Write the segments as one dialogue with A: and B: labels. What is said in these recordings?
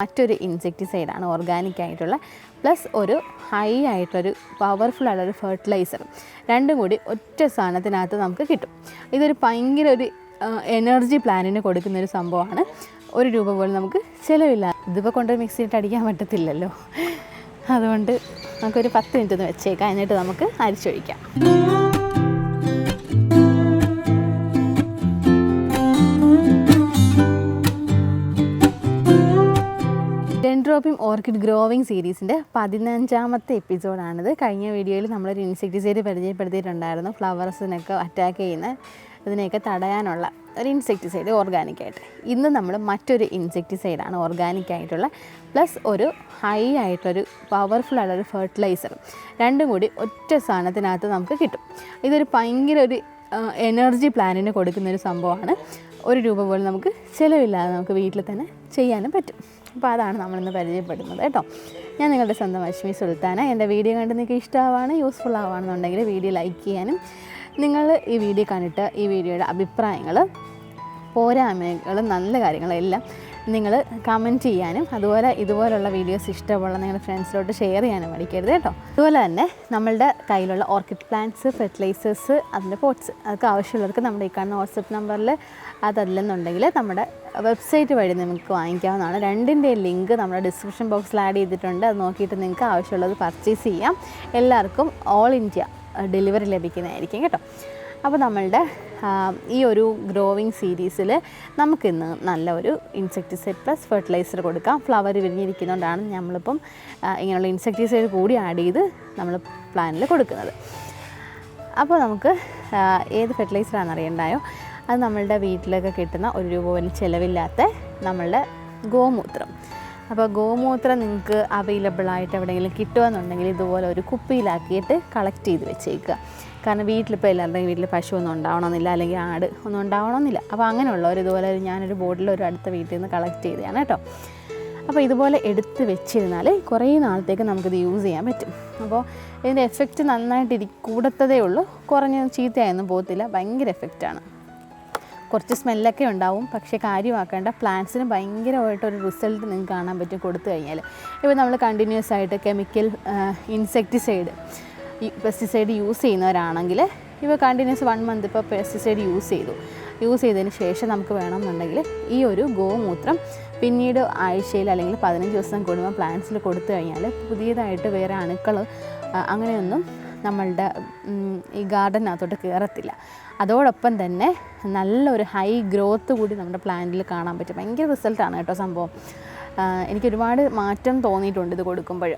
A: മറ്റൊരു ഇൻസെക്ടിസൈഡാണ് ഓർഗാനിക് ആയിട്ടുള്ള പ്ലസ് ഒരു ഹൈ ആയിട്ടൊരു പവർഫുൾ ആയിട്ടുള്ളൊരു ഫെർട്ടിലൈസർ. രണ്ടും കൂടി ഒറ്റ സാധനത്തിനകത്ത് നമുക്ക് കിട്ടും. ഇതൊരു ഭയങ്കര ഒരു എനർജി പ്ലാന്റിന് കൊടുക്കുന്നൊരു സംഭവമാണ്. ₹1 പോലും നമുക്ക് ചിലവില്ല. ഇതിപ്പോൾ കൊണ്ട് മിക്സിയിട്ട് അടിക്കാൻ പറ്റത്തില്ലല്ലോ, അതുകൊണ്ട് നമുക്കൊരു 10 മിനിറ്റ് ഒന്ന് വെച്ചേക്കാം. എന്നിട്ട് നമുക്ക് അരിച്ചൊഴിക്കാം. ഡെൻഡ്രോബിയം ഓർക്കിഡ് ഗ്രോവിംഗ് സീരീസിൻ്റെ 15ാമത്തെ എപ്പിസോഡാണിത്. കഴിഞ്ഞ വീഡിയോയിൽ നമ്മളൊരു ഇൻസെക്ടിസൈഡ് പരിചയപ്പെടുത്തിയിട്ടുണ്ടായിരുന്നു. ഫ്ലവേഴ്സിനൊക്കെ അറ്റാക്ക് ചെയ്യുന്ന ഇതിനെയൊക്കെ തടയാനുള്ള ഒരു ഇൻസെക്ടിസൈഡ് ഓർഗാനിക്കായിട്ട്. ഇന്ന് നമ്മൾ മറ്റൊരു ഇൻസെക്ടിസൈഡാണ് ഓർഗാനിക് ആയിട്ടുള്ള പ്ലസ് ഒരു ഹൈ ആയിട്ടൊരു പവർഫുൾ ആയിട്ടുള്ളൊരു ഫെർട്ടിലൈസർ. രണ്ടും കൂടി ഒറ്റ സാധനത്തിനകത്ത് നമുക്ക് കിട്ടും. ഇതൊരു ഭയങ്കര ഒരു എനർജി പ്ലാന്റിന് കൊടുക്കുന്നൊരു സംഭവമാണ്. ₹1 പോലും നമുക്ക് ചിലവില്ലാതെ നമുക്ക് വീട്ടിൽ തന്നെ ചെയ്യാനും പറ്റും. അപ്പോൾ അതാണ് നമ്മളിന്ന് പരിചയപ്പെടുന്നത് കേട്ടോ. ഞാൻ നിങ്ങളുടെ സ്വന്തം അശ്മി സുൽത്താന. എൻ്റെ വീഡിയോ കണ്ട് നിങ്ങൾക്ക് ഇഷ്ടമാവാണ്, യൂസ്ഫുൾ ആവുകയാണെന്നുണ്ടെങ്കിൽ വീഡിയോ ലൈക്ക് ചെയ്യാനും, നിങ്ങൾ ഈ വീഡിയോ കണ്ടിട്ട് ഈ വീഡിയോയുടെ അഭിപ്രായങ്ങൾ, പോരായ്മകൾ, നല്ല കാര്യങ്ങളെല്ലാം നിങ്ങൾ കമൻറ്റ് ചെയ്യാനും, അതുപോലെ ഇതുപോലുള്ള വീഡിയോസ് ഇഷ്ടമുള്ള നിങ്ങളുടെ ഫ്രണ്ട്സിലോട്ട് ഷെയർ ചെയ്യാനും മടിക്കരുത് കേട്ടോ. അതുപോലെ തന്നെ നമ്മളുടെ കയ്യിലുള്ള ഓർക്കിഡ് പ്ലാന്റ്സ്, ഫെർട്ടിലൈസേഴ്സ്, അതിൻ്റെ പോട്ട്സ് അതൊക്കെ ആവശ്യമുള്ളവർക്ക് നമ്മുടെ ഈ കാണുന്ന വാട്സപ്പ് നമ്പറിൽ അതല്ലെന്നുണ്ടെങ്കിൽ നമ്മുടെ വെബ്സൈറ്റ് വഴി നിങ്ങൾക്ക് വാങ്ങിക്കാവുന്നതാണ്. രണ്ടിൻ്റെ ലിങ്ക് നമ്മുടെ ഡിസ്ക്രിപ്ഷൻ ബോക്സിൽ ആഡ് ചെയ്തിട്ടുണ്ട്. അത് നോക്കിയിട്ട് നിങ്ങൾക്ക് ആവശ്യമുള്ളത് പർച്ചേസ് ചെയ്യാം. എല്ലാവർക്കും ഓൾ ഇന്ത്യ ഡെലിവറി ലഭിക്കുന്നതായിരിക്കും കേട്ടോ. അപ്പോൾ നമ്മളുടെ ഈ ഒരു ഗ്രോവിങ് സീരീസിൽ നമുക്കിന്ന് നല്ല ഒരു ഇൻസെക്ടിസൈഡ് പ്ലസ് ഫെർട്ടിലൈസർ കൊടുക്കാം. ഫ്ലവർ വിരിഞ്ഞിരിക്കുന്നതുകൊണ്ടാണ് നമ്മളിപ്പം ഇങ്ങനെയുള്ള ഇൻസെക്ടിസൈഡ് കൂടി ആഡ് ചെയ്ത് നമ്മൾ പ്ലാന്റിൽ കൊടുക്കുന്നത്. അപ്പോൾ നമുക്ക് ഏത് ഫെർട്ടിലൈസറാണെന്ന് അറിയണ്ടായോ? അത് നമ്മളുടെ വീട്ടിലൊക്കെ കിട്ടുന്ന ₹1 പോലും ചിലവില്ലാത്ത നമ്മളുടെ ഗോമൂത്രം. അപ്പോൾ ഗോമൂത്രം നിങ്ങൾക്ക് അവൈലബിളായിട്ട് എവിടെയെങ്കിലും കിട്ടുമെന്നുണ്ടെങ്കിൽ ഇതുപോലെ ഒരു കുപ്പിയിലാക്കിയിട്ട് കളക്ട് ചെയ്ത് വെച്ചേക്കുക. കാരണം വീട്ടിലിപ്പോൾ എല്ലാവരുടെയും വീട്ടിൽ പശു ഒന്നും ഉണ്ടാവണമെന്നില്ല, അല്ലെങ്കിൽ ആട് ഒന്നും ഉണ്ടാവണമെന്നില്ല. അപ്പോൾ അങ്ങനെയുള്ളവർ ഇതുപോലെ ഞാനൊരു ബോട്ടിൽ ഒരു അടുത്ത വീട്ടിൽ നിന്ന് കളക്ട് ചെയ്തതാണ് കേട്ടോ. അപ്പോൾ ഇതുപോലെ എടുത്ത് വെച്ചിരുന്നാൽ കുറേ നാളത്തേക്ക് നമുക്കിത് യൂസ് ചെയ്യാൻ പറ്റും. അപ്പോൾ ഇതിൻ്റെ എഫക്റ്റ് നന്നായിട്ട് കൂടത്തതേ ഉള്ളൂ, കുറഞ്ഞ ചീത്തയായൊന്നും പോകത്തില്ല. ഭയങ്കര എഫക്റ്റാണ്. കുറച്ച് സ്മെല്ലൊക്കെ ഉണ്ടാവും, പക്ഷേ കാര്യമാക്കേണ്ട പ്ലാന്റ്സിന് ഭയങ്കരമായിട്ടൊരു റിസൾട്ട് നിങ്ങൾക്ക് കാണാൻ പറ്റും കൊടുത്തു കഴിഞ്ഞാൽ. ഇപ്പോൾ നമ്മൾ കണ്ടിന്യൂസ് ആയിട്ട് കെമിക്കൽ ഇൻസെക്ടിസൈഡ് പെസ്റ്റിസൈഡ് യൂസ് ചെയ്യുന്നവരാണെങ്കിൽ ഇപ്പോൾ കണ്ടിന്യൂസ് 1 മന്ത് ഇപ്പോൾ പെസ്റ്റിസൈഡ് യൂസ് ചെയ്തതിന് ശേഷം നമുക്ക് വേണമെന്നുണ്ടെങ്കിൽ ഈ ഒരു ഗോമൂത്രം പിന്നീട് ആഴ്ചയിൽ അല്ലെങ്കിൽ 15 ദിവസം കൂടുമ്പോൾ പ്ലാന്റ്സിൽ കൊടുത്തു കഴിഞ്ഞാൽ പുതിയതായിട്ട് വേറെ അണുക്കൾ അങ്ങനെയൊന്നും നമ്മളുടെ ഈ ഗാർഡനകത്തോട്ട് കയറത്തില്ല. അതോടൊപ്പം തന്നെ നല്ലൊരു ഹൈ ഗ്രോത്ത് കൂടി നമ്മുടെ പ്ലാന്റിൽ കാണാൻ പറ്റും. ഭയങ്കര റിസൾട്ടാണ് കേട്ടോ സംഭവം. എനിക്കൊരുപാട് മാറ്റം തോന്നിയിട്ടുണ്ട് ഇത് കൊടുക്കുമ്പോൾ.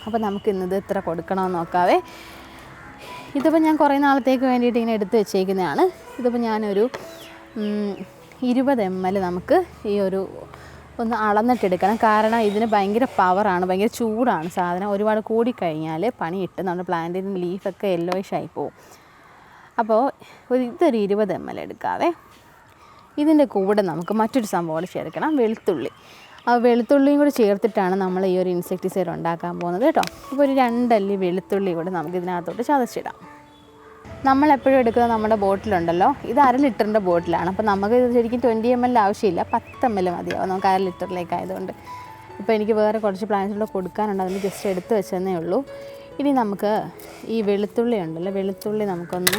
A: അപ്പോൾ നമുക്കിന്നത് എത്ര കൊടുക്കണമെന്ന് നോക്കാവേ. ഇതിപ്പോൾ ഞാൻ കുറേ നാളത്തേക്ക് വേണ്ടിയിട്ട് ഇങ്ങനെ എടുത്ത് വെച്ചേക്കുന്നതാണ്. ഇതിപ്പോൾ ഞാനൊരു 20 ml നമുക്ക് ഈ ഒരു ഒന്ന് അളന്നിട്ടെടുക്കണം. കാരണം ഇതിന് ഭയങ്കര പവറാണ്, ഭയങ്കര ചൂടാണ് സാധനം. ഒരുപാട് കൂടിക്കഴിഞ്ഞാൽ പണിയിട്ട് നമ്മുടെ പ്ലാന്റിൻ്റെ ലീഫൊക്കെ യെല്ലോയിഷ് ആയി പോവും. അപ്പോൾ ഇതൊരു 20 ml എടുക്കാവേ. ഇതിൻ്റെ കൂടെ നമുക്ക് മറ്റൊരു സംഭവം കൂടി ചേർക്കണം, വെളുത്തുള്ളി. ആ വെളുത്തുള്ളിയും കൂടി ചേർത്തിട്ടാണ് നമ്മൾ ഈ ഒരു ഇൻസെക്ടിസൈഡ് ഉണ്ടാക്കാൻ പോകുന്നത് കേട്ടോ. ഇപ്പോൾ ഒരു 2 അല്ലി വെളുത്തുള്ളി കൂടെ നമുക്ക് ഇതിനകത്തോട്ട് ചതച്ചിടാം. നമ്മളെപ്പോഴും എടുക്കുന്ന നമ്മുടെ ബോട്ടിലുണ്ടല്ലോ, ഇത് 1/2 ലിറ്ററിൻ്റെ ബോട്ടിലാണ്. അപ്പോൾ നമുക്ക് ഇത് ശരിക്കും 20 ml ആവശ്യമില്ല, 10 ml മതിയാവും നമുക്ക് 1/2 ലിറ്ററിലേക്ക് ആയതുകൊണ്ട്. ഇപ്പോൾ എനിക്ക് വേറെ കുറച്ച് പ്ലാന്റ്സിലൂടെ കൊടുക്കാനുണ്ട്, അതിന് ജസ്റ്റ് എടുത്ത് വെച്ചതന്നേ ഉള്ളൂ. ഇനി നമുക്ക് ഈ വെളുത്തുള്ളി ഉണ്ടല്ലോ, വെളുത്തുള്ളി നമുക്കൊന്ന്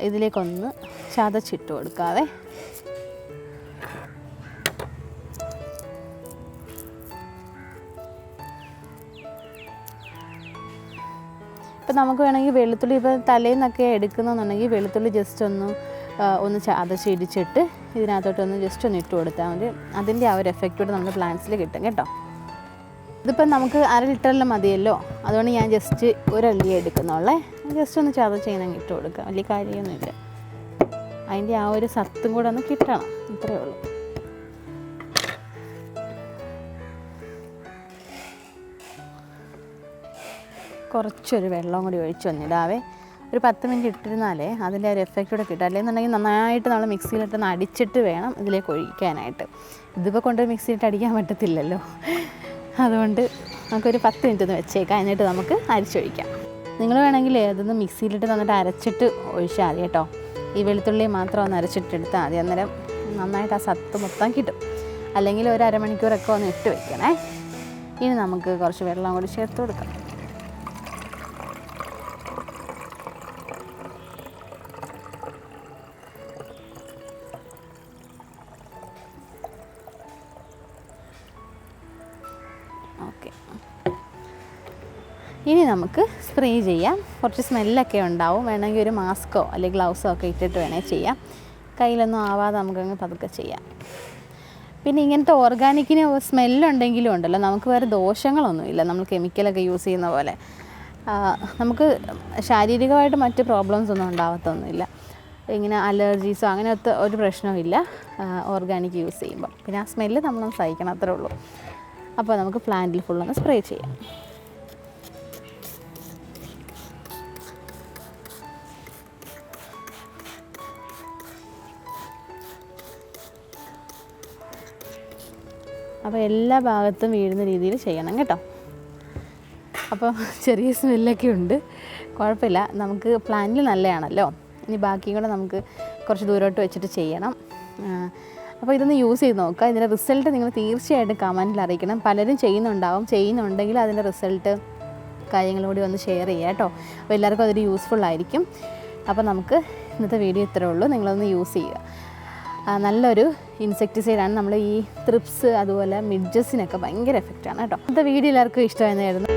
A: ഇതിലേക്കൊന്ന് ചതച്ചിട്ട് കൊടുക്കാവേ. ഇപ്പം നമുക്ക് വേണമെങ്കിൽ വെളുത്തുള്ളി ഇപ്പോൾ തലേന്നൊക്കെ എടുക്കുന്നതെന്നുണ്ടെങ്കിൽ വെളുത്തുള്ളി ജസ്റ്റ് ഒന്ന് ചതച്ചിടിച്ചിട്ട് ഇതിനകത്തോട്ടൊന്ന് ജസ്റ്റ് ഒന്ന് ഇട്ട് കൊടുത്താൽ മതി. അതിൻ്റെ ആ ഒരു എഫക്റ്റോടെ നമ്മുടെ പ്ലാന്റ്സിൽ കിട്ടും കേട്ടോ. ഇതിപ്പം നമുക്ക് 1/2 ലിറ്ററിൽ മതിയല്ലോ, അതുകൊണ്ട് ഞാൻ ജസ്റ്റ് 1 അല്ലി എടുക്കുന്നുള്ളേ. ജസ്റ്റ് ഒന്ന് ചതച്ച് ഇങ്ങനെ ഇട്ട് കൊടുക്കാം, വലിയ കാര്യമൊന്നുമില്ല. അതിൻ്റെ ആ ഒരു സത്തും കൂടെ ഒന്ന് കിട്ടണം, ഇത്രയേ ഉള്ളൂ. കുറച്ചൊരു വെള്ളം കൂടി ഒഴിച്ച് വന്നിടാവേ. ഒരു 10 മിനിറ്റ് ഇട്ടിരുന്നാലേ അതിൻ്റെ ഒരു എഫക്റ്റൂടെ കിട്ടും. അല്ലെന്നുണ്ടെങ്കിൽ നന്നായിട്ട് നമ്മൾ മിക്സിയിലിട്ടൊന്ന് അടിച്ചിട്ട് വേണം ഇതിലേക്ക് ഒഴിക്കാനായിട്ട്. ഇതിപ്പോൾ കൊണ്ട് മിക്സിയിലിട്ട് അടിക്കാൻ പറ്റത്തില്ലല്ലോ, അതുകൊണ്ട് നമുക്കൊരു 10 മിനിറ്റ് ഒന്ന് വെച്ചേക്കാം. എന്നിട്ട് നമുക്ക് അരിച്ചൊഴിക്കാം. നിങ്ങൾ വേണമെങ്കിൽ അതൊന്ന് മിക്സിയിലിട്ട് നന്നായിട്ട് അരച്ചിട്ട് ഒഴിച്ചാൽ മതി കേട്ടോ. ഈ വെളുത്തുള്ളി മാത്രം ഒന്ന് അരച്ചിട്ടെടുത്താൽ മതി, അന്നേരം നന്നായിട്ട് ആ സത്ത് മൊത്തം കിട്ടും. അല്ലെങ്കിൽ ഒരു അരമണിക്കൂറൊക്കെ ഒന്ന് ഇട്ട് വെക്കണേ. ഇനി നമുക്ക് കുറച്ച് വെള്ളം കൂടി ചേർത്ത് കൊടുക്കാം. ഓക്കെ, ഇനി നമുക്ക് സ്പ്രേ ചെയ്യാം. കുറച്ച് സ്മെല്ലൊക്കെ ഉണ്ടാവും, വേണമെങ്കിൽ ഒരു മാസ്കോ അല്ലെങ്കിൽ ഗ്ലൗസോ ഒക്കെ ഇട്ടിട്ട് വേണേൽ ചെയ്യാം. കയ്യിലൊന്നും ആവാതെ നമുക്കങ്ങ് പതുക്കെ ചെയ്യാം. പിന്നെ ഇങ്ങനത്തെ ഓർഗാനിക്കിന് സ്മെല്ലുണ്ടെങ്കിലും ഉണ്ടല്ലോ, നമുക്ക് വേറെ ദോഷങ്ങളൊന്നുമില്ല. നമ്മൾ കെമിക്കലൊക്കെ യൂസ് ചെയ്യുന്ന പോലെ നമുക്ക് ശാരീരികമായിട്ട് മറ്റ് പ്രോബ്ലംസ് ഒന്നും ഉണ്ടാകത്തൊന്നുമില്ല. ഇങ്ങനെ അലർജീസോ അങ്ങനത്തെ ഒരു പ്രശ്നമില്ല ഓർഗാനിക് യൂസ് ചെയ്യുമ്പോൾ. പിന്നെ ആ സ്മെല്ല് നമ്മളൊന്ന് സഹിക്കണം, അത്രേ ഉള്ളൂ. അപ്പോൾ നമുക്ക് പ്ലാന്റിൽ ഫുള്ളൊന്ന് സ്പ്രേ ചെയ്യാം. അപ്പോൾ എല്ലാ ഭാഗത്തും വീഴുന്ന രീതിയിൽ ചെയ്യണം കേട്ടോ. അപ്പോൾ ചെറിയ സ്മെല്ലൊക്കെ ഉണ്ട്, കുഴപ്പമില്ല. നമുക്ക് പ്ലാന്റിൽ നല്ലതാണല്ലോ. ഇനി ബാക്കിയും കൂടെ നമുക്ക് കുറച്ച് ദൂരോട്ട് വെച്ചിട്ട് ചെയ്യണം. അപ്പോൾ ഇതൊന്ന് യൂസ് ചെയ്ത് നോക്കുക. ഇതിൻ്റെ റിസൾട്ട് നിങ്ങൾ തീർച്ചയായിട്ടും കമൻറ്റിൽ അറിയിക്കണം. പലരും ചെയ്യുന്നുണ്ടെങ്കിൽ അതിൻ്റെ റിസൾട്ട് കാര്യങ്ങളോട് ഒന്ന് ഷെയർ ചെയ്യുക കേട്ടോ. അപ്പോൾ എല്ലാവർക്കും അതൊരു യൂസ്ഫുൾ ആയിരിക്കും. അപ്പോൾ നമുക്ക് ഇന്നത്തെ വീഡിയോ ഇത്രേ ഉള്ളൂ. നിങ്ങളൊന്ന് യൂസ് ചെയ്യുക. നല്ലൊരു ഇൻസെക്ടിസൈഡാണ്. നമ്മൾ ഈ ത്രിപ്സ് അതുപോലെ മിഡ്ജസിനൊക്കെ ഭയങ്കര എഫക്റ്റാണ് കേട്ടോ. ഇന്നത്തെ വീഡിയോ എല്ലാവർക്കും ഇഷ്ടമായിരുന്നു.